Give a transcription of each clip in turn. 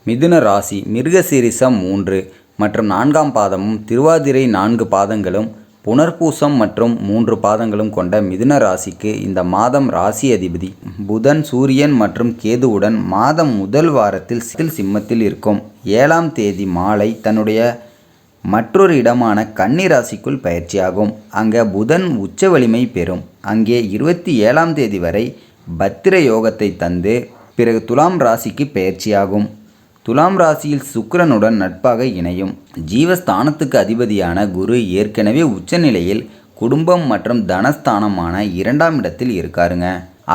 மிதுன ராசி மிருகசீரிஷம் 3 மற்றும் 4ஆம் பாதமும், திருவாதிரை 4 பாதங்களும், புனர்பூசம் மற்றும் 3 பாதங்களும் கொண்ட மிதுன ராசிக்கு இந்த மாதம் ராசி அதிபதி புதன், சூரியன் மற்றும் கேதுவுடன் மாதம் முதல் வாரத்தில் சிம்மத்தில் இருக்கும். 7ஆம் தேதி மாலை தன்னுடைய மற்றொரு இடமான கன்னி ராசிக்குள் பயிற்சியாகும். அங்கே புதன் உச்ச வலிமை பெறும். அங்கே 27ஆம் தேதி வரை பத்திர யோகத்தை தந்து பிறகு துலாம் ராசிக்கு பயிற்சியாகும். துலாம் ராசியில் சுக்கிரனுடன் நட்பாக இணையும். ஜீவஸ்தானத்துக்கு அதிபதியான குரு ஏற்கனவே உச்சநிலையில் குடும்பம் மற்றும் தனஸ்தானமான 2ஆம் இடத்தில் இருக்காருங்க.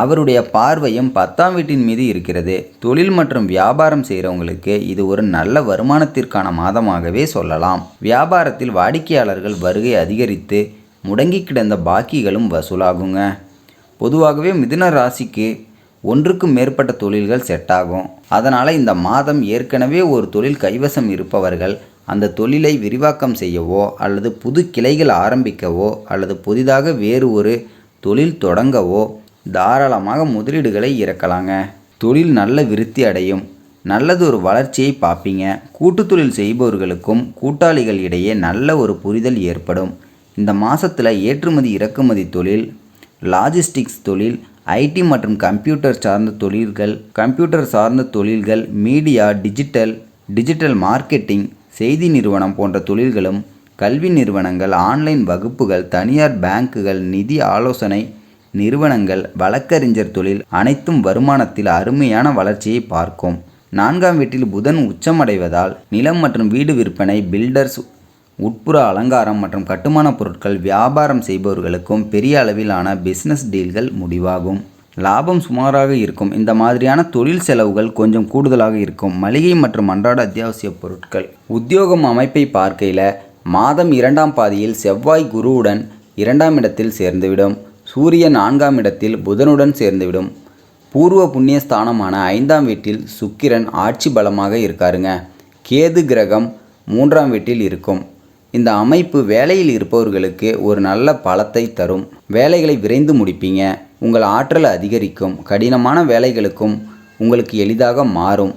அவருடைய பார்வையும் 10ஆம் வீட்டின் மீது இருக்கிறது. தொழில் மற்றும் வியாபாரம் செய்கிறவங்களுக்கு இது ஒரு நல்ல வருமானத்திற்கான மாதமாகவே சொல்லலாம். வியாபாரத்தில் வாடிக்கையாளர்கள் வருகை அதிகரித்து முடங்கி கிடந்த பாக்கிகளும் வசூலாகுங்க. பொதுவாகவே மிதுன ராசிக்கு ஒன்றுக்கு மேற்பட்ட தொழில்கள் செட் ஆகும். அதனால் இந்த மாதம் ஏற்கனவே ஒரு தொழில் கைவசம் இருப்பவர்கள் அந்த தொழிலை விரிவாக்கம் செய்யவோ அல்லது புது கிளைகள் ஆரம்பிக்கவோ அல்லது புதிதாக வேறு ஒரு தொழில் தொடங்கவோ தாராளமாக முதலீடுகளை இறக்கலாங்க. தொழில் நல்ல விருத்தி அடையும். நல்லது ஒரு வளர்ச்சியை பார்ப்பீங்க. கூட்டு தொழில் செய்பவர்களுக்கும் கூட்டாளிகள் இடையே நல்ல ஒரு புரிதல் ஏற்படும். இந்த மாதத்தில் ஏற்றுமதி இறக்குமதி தொழில், லாஜிஸ்டிக்ஸ் தொழில், ஐடி மற்றும் கம்ப்யூட்டர் சார்ந்த தொழில்கள், மீடியா, டிஜிட்டல் மார்க்கெட்டிங், செய்தி நிறுவனம் போன்ற தொழில்களும், கல்வி நிறுவனங்கள், ஆன்லைன் வகுப்புகள், தனியார் பேங்குகள், நிதி ஆலோசனை நிறுவனங்கள், வழக்கறிஞர் தொழில் அனைத்தும் வருமானத்தில் அருமையான வளர்ச்சியை பார்க்கும். 4ஆம் வீட்டில் புதன் உச்சமடைவதால் நிலம் மற்றும் வீடு விற்பனை, பில்டர்ஸ், உட்புற அலங்காரம் மற்றும் கட்டுமான பொருட்கள் வியாபாரம் செய்பவர்களுக்கும் பெரிய அளவிலான பிஸ்னஸ் டீல்கள் முடிவாகும். லாபம் சுமாராக இருக்கும். இந்த மாதிரியான தொழில் செலவுகள் கொஞ்சம் கூடுதலாக இருக்கும். மளிகை மற்றும் அன்றாட அத்தியாவசிய பொருட்கள். உத்தியோகம் அமைப்பை பார்க்கையில் மாதம் 2ஆம் பாதியில் செவ்வாய் குருவுடன் 2ஆம் இடத்தில் சேர்ந்துவிடும். சூரியன் 4ஆம் இடத்தில் புதனுடன் சேர்ந்துவிடும். பூர்வ புண்ணிய ஸ்தானமான 5ஆம் வீட்டில் சுக்கிரன் ஆட்சி பலமாக இருக்காருங்க. கேது கிரகம் 3ஆம் வீட்டில் இருக்கும். இந்த அமைப்பு வேலையில் இருப்பவர்களுக்கு ஒரு நல்ல பலத்தை தரும். வேலைகளை விரைந்து முடிப்பீங்க. உங்கள் ஆற்றல் அதிகரிக்கும். கடினமான வேலைகளுக்கும் உங்களுக்கு எளிதாக மாறும்.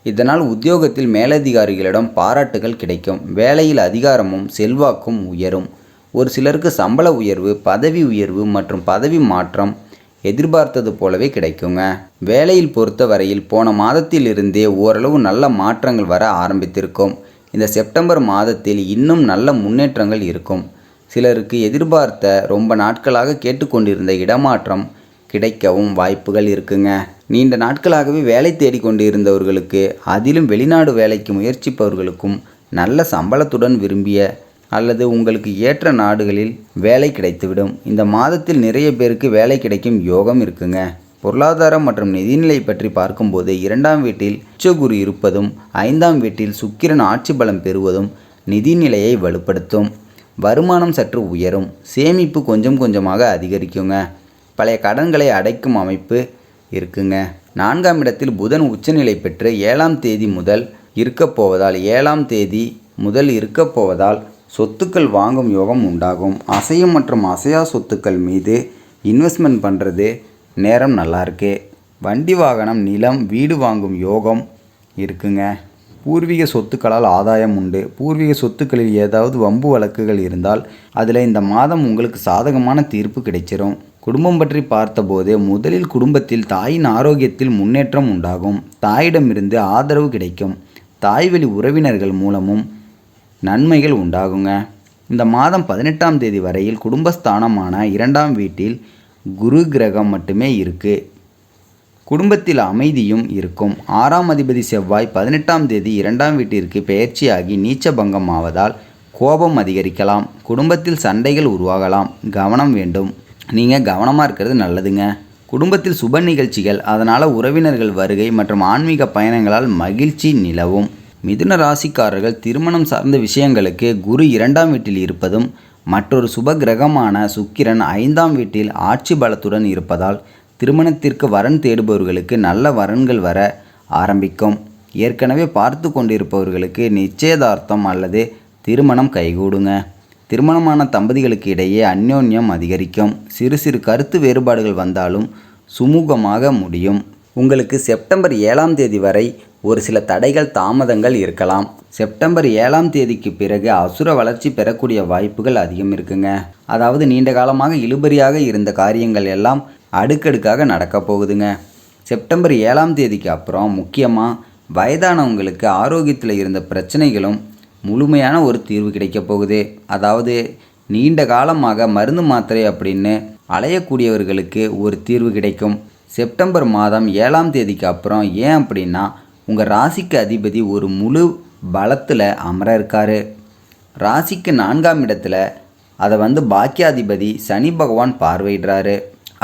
இதனால் உத்தியோகத்தில் மேலதிகாரிகளிடம் பாராட்டுகள் கிடைக்கும். வேலையில் அதிகாரமும் செல்வாக்கும் உயரும். ஒரு சிலருக்கு சம்பள உயர்வு, பதவி உயர்வு மற்றும் பதவி மாற்றம் எதிர்பார்த்தது போலவே கிடைக்குங்க. வேலையில் பொறுத்த வரையில் போன மாதத்திலிருந்தே ஓரளவு நல்ல மாற்றங்கள் வர ஆரம்பித்திருக்கும். இந்த செப்டம்பர் மாதத்தில் இன்னும் நல்ல முன்னேற்றங்கள் இருக்கும். சிலருக்கு எதிர்பார்த்த ரொம்ப நாட்களாக கேட்டுக்கொண்டிருந்த இடமாற்றம் கிடைக்கவும் வாய்ப்புகள் இருக்குங்க. நீண்ட நாட்களாகவே வேலை தேடிக்கொண்டு இருந்தவர்களுக்கு, அதிலும் வெளிநாடு வேலைக்கு முயற்சிப்பவர்களுக்கும் நல்ல சம்பளத்துடன் விரும்பிய அல்லது உங்களுக்கு ஏற்ற நாடுகளில் வேலை கிடைத்துவிடும். இந்த மாதத்தில் நிறைய பேருக்கு வேலை கிடைக்கும் யோகம் இருக்குங்க. பொருளாதாரம் மற்றும் நிதிநிலை பற்றி பார்க்கும்போது 2ஆம் வீட்டில் உச்சகுரு இருப்பதும் 5ஆம் வீட்டில் சுக்கிரன் ஆட்சி பலம் பெறுவதும் நிதிநிலையை வலுப்படுத்தும். வருமானம் சற்று உயரும். சேமிப்பு கொஞ்சம் கொஞ்சமாக அதிகரிக்குங்க. பழைய கடன்களை அடைக்கும் அமைப்பு இருக்குங்க. 4ஆம் இடத்தில் புதன் உச்சநிலை பெற்று 7ஆம் தேதி முதல் இருக்கப் போவதால் சொத்துக்கள் வாங்கும் யோகம் உண்டாகும். அசையும் மற்றும் அசையா சொத்துக்கள் மீது இன்வெஸ்ட்மெண்ட் பண்ணுறது நேரம் நல்லா இருக்கு. வண்டி வாகனம், நிலம், வீடு வாங்கும் யோகம் இருக்குங்க. பூர்வீக சொத்துக்களால் ஆதாயம் உண்டு. பூர்வீக சொத்துக்களில் ஏதாவது வம்பு வழக்குகள் இருந்தால் அதில் இந்த மாதம் உங்களுக்கு சாதகமான தீர்ப்பு கிடைச்சிரும். குடும்பம் பற்றி பார்த்தபோது முதலில் குடும்பத்தில் தாயின் ஆரோக்கியத்தில் முன்னேற்றம் உண்டாகும். தாயிடமிருந்து ஆதரவு கிடைக்கும். தாய்வழி உறவினர்கள் மூலமும் நன்மைகள் உண்டாகுங்க. இந்த மாதம் 18ஆம் தேதி வரையில் குடும்பஸ்தானமான 2ஆம் வீட்டில் குரு கிரகம் மட்டுமே இருக்கு. குடும்பத்தில் அமைதியும் இருக்கும். 6ஆம் அதிபதி செவ்வாய் 18ஆம் தேதி 2ஆம் வீட்டிற்கு பெயர்ச்சியாகி நீச்சபங்கம் ஆவதால் கோபம் அதிகரிக்கலாம். குடும்பத்தில் சண்டைகள் உருவாகலாம். கவனம் வேண்டும். நீங்கள் கவனமாக இருக்கிறது நல்லதுங்க. குடும்பத்தில் சுப நிகழ்ச்சிகள், அதனால் உறவினர்கள் வருகை மற்றும் ஆன்மீக பயணங்களால் மகிழ்ச்சி நிலவும். மிதுன ராசிக்காரர்கள் திருமணம் சார்ந்த விஷயங்களுக்கு குரு 2ஆம் வீட்டில் இருப்பதும் மற்றொரு சுப கிரகமான சுக்கிரன் 5ஆம் வீட்டில் ஆட்சி பலத்துடன் இருப்பதால் திருமணத்திற்கு வரன் தேடுபவர்களுக்கு நல்ல வரன்கள் வர ஆரம்பிக்கும். ஏற்கனவே பார்த்து கொண்டிருப்பவர்களுக்கு நிச்சயதார்த்தம் அல்லது திருமணம் கைகூடுங்க. திருமணமான தம்பதிகளுக்கு இடையே அந்யோன்யம் அதிகரிக்கும். சிறு சிறு கருத்து வேறுபாடுகள் வந்தாலும் சுமூகமாக முடியும். உங்களுக்கு செப்டம்பர் 7ஆம் தேதி வரை ஒரு சில தடைகள் தாமதங்கள் இருக்கலாம். செப்டம்பர் 7ஆம் தேதிக்கு பிறகு அசுர வளர்ச்சி பெறக்கூடிய வாய்ப்புகள் அதிகம் இருக்குங்க. அதாவது நீண்ட காலமாக இழுபறியாக இருந்த காரியங்கள் எல்லாம் அடுக்கடுக்காக நடக்க போகுதுங்க. செப்டம்பர் 7ஆம் தேதிக்கு அப்புறம் முக்கியமாக வயதானவங்களுக்கு ஆரோக்கியத்தில் இருந்த பிரச்சனைகளும் முழுமையான ஒரு தீர்வு கிடைக்க போகுது. அதாவது நீண்ட காலமாக மருந்து மாத்திரை அப்படின்னு அலையக்கூடியவர்களுக்கு ஒரு தீர்வு கிடைக்கும். செப்டம்பர் மாதம் 7ஆம் தேதிக்கு அப்புறம் ஏன் அப்படின்னா உங்கள் ராசிக்கு அதிபதி ஒரு முழு பலத்தில் அமர இருக்கார். ராசிக்கு 4ஆம் இடத்துல அதை பாக்கியாதிபதி சனி பகவான் பார்வையிடுறாரு.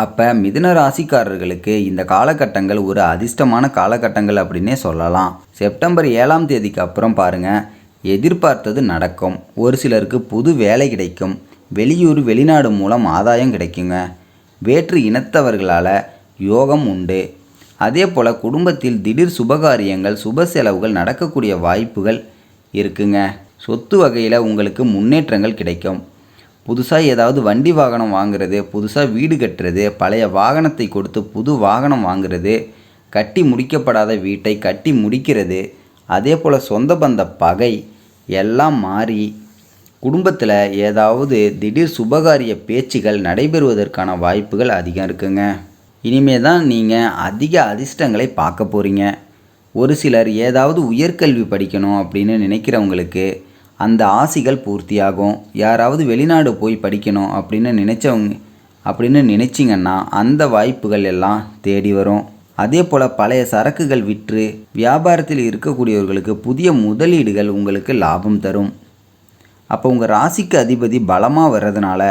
அப்போ மிதுன ராசிக்காரர்களுக்கு இந்த காலகட்டங்கள் ஒரு அதிர்ஷ்டமான காலகட்டங்கள் அப்படின்னே சொல்லலாம். செப்டம்பர் 7ஆம் தேதிக்கு அப்புறம் பாருங்கள், எதிர்பார்த்தது நடக்கும். ஒரு சிலருக்கு புது வேலை கிடைக்கும். வெளியூர் வெளிநாடு மூலம் ஆதாயம் கிடைக்குங்க. வேற்று இனத்தவர்களால் யோகம் உண்டு. அதே போல் குடும்பத்தில் திடீர் சுபகாரியங்கள் சுப செலவுகள் நடக்கக்கூடிய வாய்ப்புகள் இருக்குங்க. சொத்து வகையில் உங்களுக்கு முன்னேற்றங்கள் கிடைக்கும். புதுசாக ஏதாவது வண்டி வாகனம் வாங்குறது, புதுசாக வீடு கட்டுறது, பழைய வாகனத்தை கொடுத்து புது வாகனம் வாங்குறது, கட்டி முடிக்கப்படாத வீட்டை கட்டி முடிக்கிறது, அதே போல் சொந்த பந்த பகை எல்லாம் மாறி குடும்பத்தில் ஏதாவது திடீர் சுபகாரிய பேச்சுகள் நடைபெறுவதற்கான வாய்ப்புகள் அதிகம் இருக்குங்க. இனிமே தான் நீங்கள் அதிக அதிர்ஷ்டங்களை பார்க்க போகிறீங்க. ஒரு சிலர் ஏதாவது உயர்கல்வி படிக்கணும் அப்படின்னு நினைக்கிறவங்களுக்கு அந்த ஆசைகள் பூர்த்தியாகும். யாராவது வெளிநாடு போய் படிக்கணும் அப்படின்னு நினச்சிங்கன்னா அந்த வாய்ப்புகள் எல்லாம் தேடி வரும். அதே போல் பழைய சரக்குகள் விற்று வியாபாரத்தில் இருக்கக்கூடியவர்களுக்கு புதிய முதலீடுகள் உங்களுக்கு லாபம் தரும். அப்போ உங்கள் ராசிக்கு அதிபதி பலமாக வர்றதுனால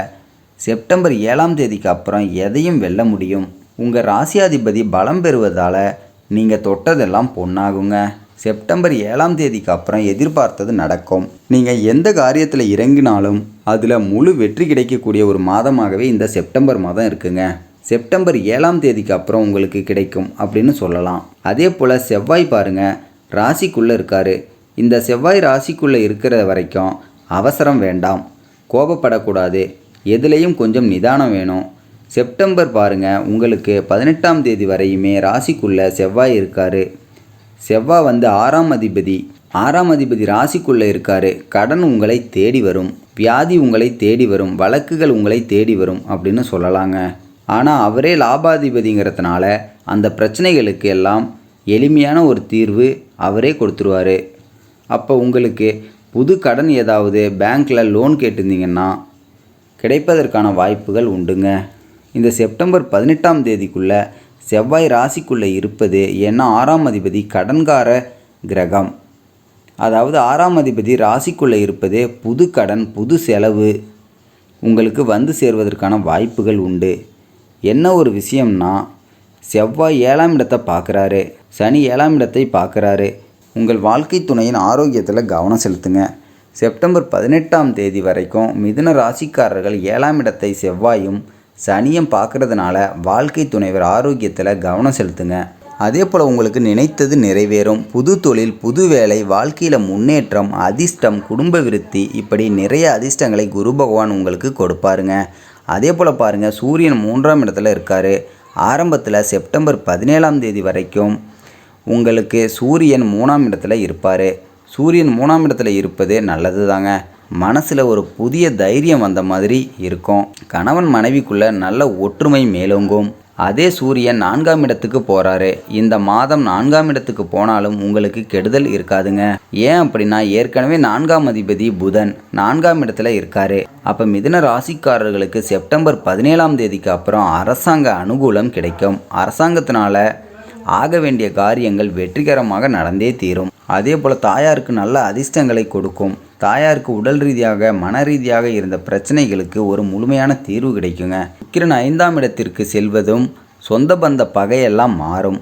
செப்டம்பர் 7ஆம் தேதிக்கு அப்புறம் எதையும் வெல்ல முடியும். உங்கள் ராசியாதிபதி பலம் பெறுவதால் நீங்கள் தொட்டதெல்லாம் பொன்னாகுங்க. செப்டம்பர் 7ஆம் தேதிக்கு அப்புறம் எதிர்பார்த்தது நடக்கும். நீங்கள் எந்த காரியத்தில் இறங்கினாலும் அதில் முழு வெற்றி கிடைக்கக்கூடிய ஒரு மாதமாகவே இந்த செப்டம்பர் மாதம் இருக்குங்க. செப்டம்பர் 7ஆம் தேதிக்கு அப்புறம் உங்களுக்கு கிடைக்கும் அப்படின்னு சொல்லலாம். அதே போல் செவ்வாய் பாருங்கள், ராசிக்குள்ளே இருக்கார். இந்த செவ்வாய் ராசிக்குள்ளே இருக்கிற வரைக்கும் அவசரம் வேண்டாம், கோபப்படக்கூடாது, எதுலேயும் கொஞ்சம் நிதானம் வேணும். செப்டம்பர் பாருங்கள், உங்களுக்கு 18ஆம் தேதி வரையுமே ராசிக்குள்ளே செவ்வாய் இருக்கார். செவ்வாய் 6ஆம் அதிபதி ராசிக்குள்ளே இருக்கார். கடன் உங்களை தேடி வரும், வியாதி உங்களை தேடி வரும், வழக்குகள் உங்களை தேடி வரும் அப்படின்னு சொல்லலாங்க. ஆனால் அவரே லாபாதிபதிங்கிறதுனால அந்த பிரச்சனைகளுக்கு எல்லாம் எளிமையான ஒரு தீர்வு அவரே கொடுத்துருவார். அப்போ உங்களுக்கு புது கடன் ஏதாவது பேங்க்கில் லோன் கேட்டிருந்தீங்கன்னா கிடைப்பதற்கான வாய்ப்புகள் உண்டுங்க. இந்த செப்டம்பர் 18ஆம் தேதிக்குள்ளே செவ்வாய் ராசிக்குள்ளே இருப்பது, ஏன்னா 6ஆம் அதிபதி கடன்கார கிரகம். அதாவது 6ஆம் அதிபதி ராசிக்குள்ளே இருப்பது புது கடன் புது செலவு உங்களுக்கு சேர்வதற்கான வாய்ப்புகள் உண்டு. என்ன ஒரு விஷயம்னா, செவ்வாய் 7ஆம் இடத்தை பார்க்குறாரு, சனி 7ஆம் இடத்தை பார்க்குறாரு. உங்கள் வாழ்க்கை துணையின் ஆரோக்கியத்தில் கவனம் செலுத்துங்க. செப்டம்பர் 18ஆம் தேதி வரைக்கும் மிதுன ராசிக்காரர்கள் 7ஆம் இடத்தை செவ்வாயும் சனியும் பார்க்குறதுனால வாழ்க்கை துணைவர் ஆரோக்கியத்தில் கவனம் செலுத்துங்க. அதே போல் உங்களுக்கு நினைத்தது நிறைவேறும். புது தொழில், புது வேலை, வாழ்க்கையில் முன்னேற்றம், அதிர்ஷ்டம், குடும்ப விருத்தி, இப்படி நிறைய அதிர்ஷ்டங்களை குரு பகவான் உங்களுக்கு கொடுப்பாருங்க. அதே போல் பாருங்கள், சூரியன் 3ஆம் இடத்துல இருக்கார். ஆரம்பத்தில் செப்டம்பர் 17ஆம் தேதி வரைக்கும் உங்களுக்கு சூரியன் 3ஆம் இடத்துல இருப்பார். சூரியன் 3ஆம் இடத்துல இருப்பது நல்லது தாங்க. மனசில் ஒரு புதிய தைரியம் வந்த மாதிரி இருக்கும். கணவன் மனைவிக்குள்ளே நல்ல ஒற்றுமை மேலோங்கும். அதே சூரியன் 4ஆம் இடத்துக்கு போகிறாரு. இந்த மாதம் 4ஆம் இடத்துக்கு போனாலும் உங்களுக்கு கெடுதல் இருக்காதுங்க. ஏன் அப்படின்னா, ஏற்கனவே 4ஆம் அதிபதி புதன் 4ஆம் இடத்துல இருக்காரு. அப்போ மிதுன ராசிக்காரர்களுக்கு செப்டம்பர் 17ஆம் தேதிக்கு அப்புறம் அரசாங்க அனுகூலம் கிடைக்கும். அரசாங்கத்தினால ஆக வேண்டிய காரியங்கள் வெற்றிகரமாக நடந்தே தீரும். அதே போல் தாயாருக்கு நல்ல அதிர்ஷ்டங்களை கொடுக்கும். தாயாருக்கு உடல் ரீதியாக மன ரீதியாக இருந்த பிரச்சனைகளுக்கு ஒரு முழுமையான தீர்வு கிடைக்குங்க. சுக்கிரன் 5ஆம் இடத்திற்கு செல்வதும் சொந்த பந்த பகையெல்லாம் மாறும்.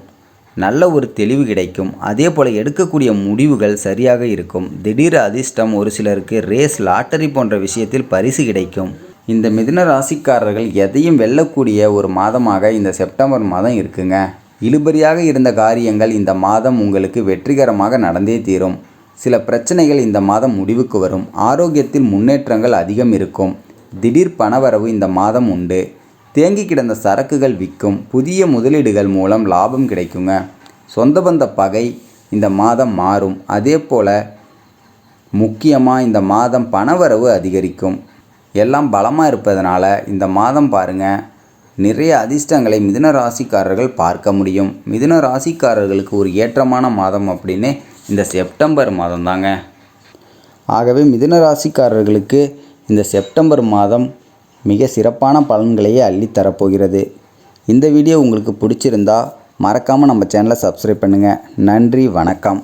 நல்ல ஒரு தெளிவு கிடைக்கும். அதே போல் எடுக்கக்கூடிய முடிவுகள் சரியாக இருக்கும். திடீர் அதிர்ஷ்டம், ஒரு சிலருக்கு ரேஸ், லாட்டரி போன்ற விஷயத்தில் பரிசு கிடைக்கும். இந்த மிதுன ராசிக்காரர்கள் எதையும் வெல்லக்கூடிய ஒரு மாதமாக இந்த செப்டம்பர் மாதம் இருக்குங்க. இழுபறியாக இருந்த காரியங்கள் இந்த மாதம் உங்களுக்கு வெற்றிகரமாக நடந்தே தீரும். சில பிரச்சனைகள் இந்த மாதம் முடிவுக்கு வரும். ஆரோக்கியத்தில் முன்னேற்றங்கள் அதிகம் இருக்கும். திடீர் பணவரவு இந்த மாதம் உண்டு. தேங்கி கிடந்த சரக்குகள் விற்கும். புதிய முதலீடுகள் மூலம் லாபம் கிடைக்குங்க. சொந்த பந்த பகை இந்த மாதம் மாறும். அதே போல் முக்கியமாக இந்த மாதம் பணவரவு அதிகரிக்கும். எல்லாம் பலமாக இருப்பதனால இந்த மாதம் பாருங்கள், நிறைய அதிர்ஷ்டங்களை மிதுன ராசிக்காரர்கள் பார்க்க முடியும். மிதுன ராசிக்காரர்களுக்கு ஒரு ஏற்றமான மாதம் அப்படின்னு இந்த செப்டம்பர் மாதம் தாங்க. ஆகவே மிதுன ராசிக்காரர்களுக்கு இந்த செப்டம்பர் மாதம் மிக சிறப்பான பலன்களையே அள்ளித்தரப்போகிறது. இந்த வீடியோ உங்களுக்கு பிடிச்சிருந்தா மறக்காமல் நம்ம சேனலை சப்ஸ்கிரைப் பண்ணுங்கள். நன்றி, வணக்கம்.